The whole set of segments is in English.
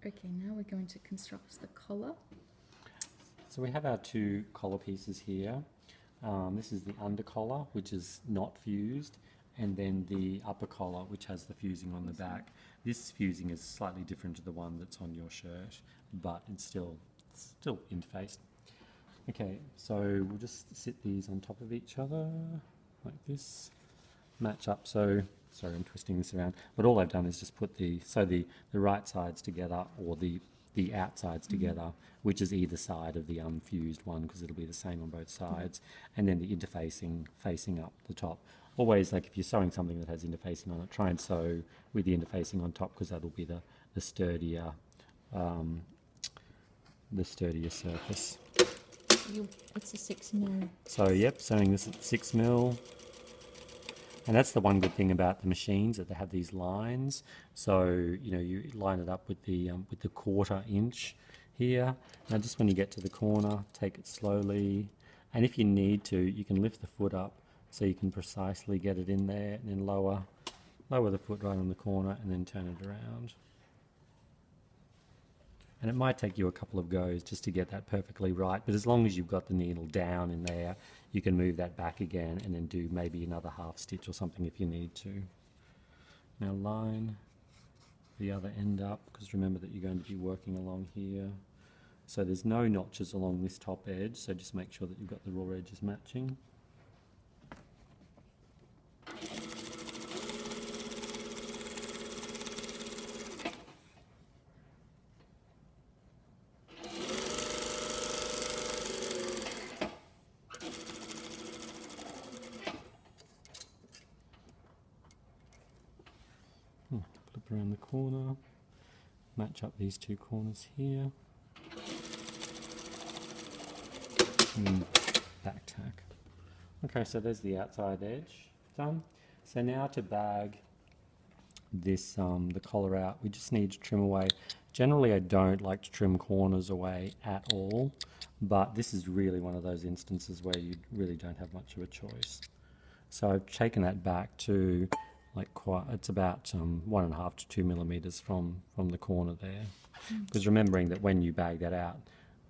Okay, now we're going to construct the collar. So we have our two collar pieces here. This is the under collar, which is not fused, and then the upper collar, which has the fusing on the back. This fusing is slightly different to the one that's on your shirt, but it's still interfaced. Okay, so we'll just sit these on top of each other like this, match up. So sorry, I'm twisting this around, but all I've done is just put the right sides together, or the outsides together, which is either side of the unfused one, because it'll be the same on both sides, and then the interfacing facing up the top. Always, like if you're sewing something that has interfacing on it, try and sew with the interfacing on top, because that'll be the sturdier surface. It's a 6mm. So yep, sewing this at 6mm. And that's the one good thing about the machines, that they have these lines. So, you know, you line it up with the 1/4 inch here. Now just when you get to the corner, take it slowly. And if you need to, you can lift the foot up so you can precisely get it in there, and then lower the foot right on the corner, and then turn it around. And it might take you a couple of goes just to get that perfectly right, but as long as you've got the needle down in there, you can move that back again and then do maybe another half stitch or something if you need to. Now line the other end up, because remember that you're going to be working along here. So there's no notches along this top edge, so just make sure that you've got the raw edges matching. Flip around the corner, match up these two corners here, and back tack. Okay, so there's the outside edge done. So now to bag this the collar out, we just need to trim away. Generally I don't like to trim corners away at all, but this is really one of those instances where you really don't have much of a choice. So I've taken that back to it's about 1.5 to 2 millimeters from the corner there, because remembering that when you bag that out,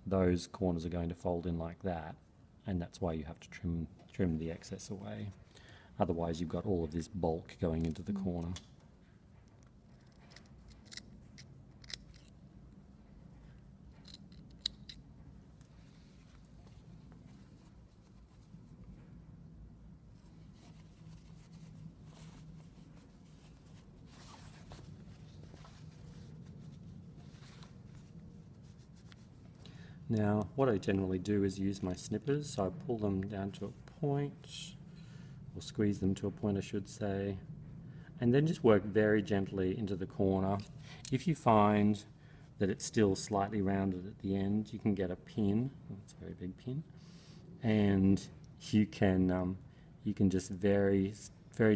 those corners are going to fold in like that, and that's why you have to trim the excess away. Otherwise you've got all of this bulk going into the corner. Now, what I generally do is use my snippers, so I pull them down to a point, or squeeze them to a point I should say, and then just work very gently into the corner. If you find that it's still slightly rounded at the end, you can get a pin, it's a very big pin, and you can just very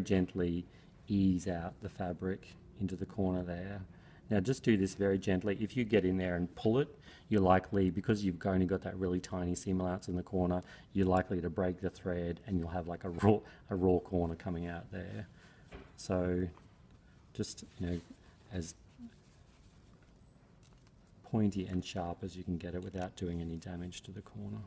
gently ease out the fabric into the corner there. Now just do this very gently. If you get in there and pull it, you're likely, because you've only got that really tiny seam allowance in the corner, you're likely to break the thread, and you'll have like a raw corner coming out there. So just, you know, as pointy and sharp as you can get it without doing any damage to the corner.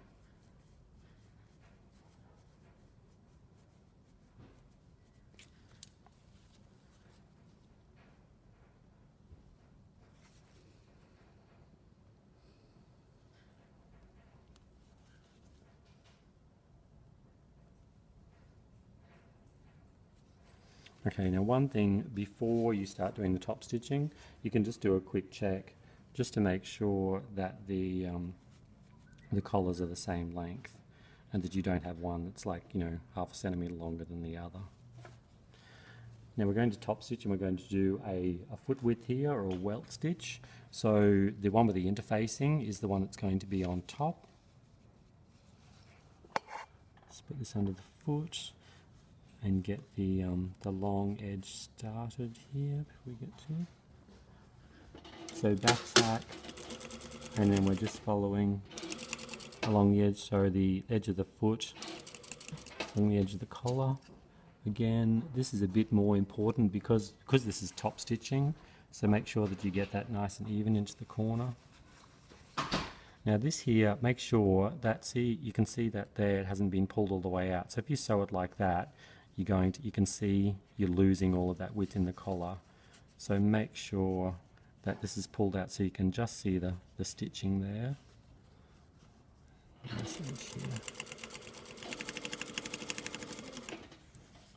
Okay, now one thing before you start doing the top stitching, you can just do a quick check just to make sure that the collars are the same length, and that you don't have one that's like, you know, 1/2 centimetre longer than the other. Now we're going to top stitch, and we're going to do a foot width here, or a welt stitch. So the one with the interfacing is the one that's going to be on top. Just put this under the foot and get the long edge started here before we get to it. So back tack, and then we're just following along the edge, so the edge of the foot, along the edge of the collar. Again, this is a bit more important because this is top stitching, So make sure that you get that nice and even into the corner. Now this here, make sure that, see, you can see that there it hasn't been pulled all the way out. So if you sew it like that, you can see you're losing all of that width in the collar. So make sure that this is pulled out so you can just see the stitching there. Nice edge here.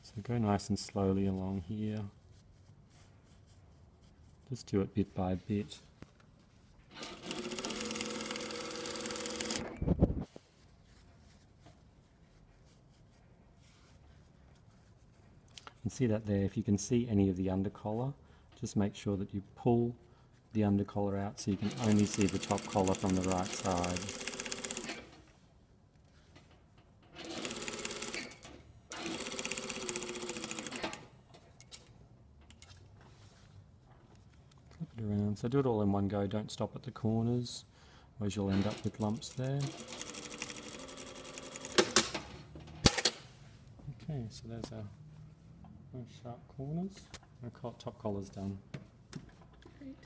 So go nice and slowly along here. Just do it bit by bit. You can see that there. If you can see any of the undercollar, just make sure that you pull the undercollar out so you can only see the top collar from the right side. Flip it around. So do it all in one go, don't stop at the corners, or you'll end up with lumps there. Okay, so there's our sharp corners. Our top collar's done. Great.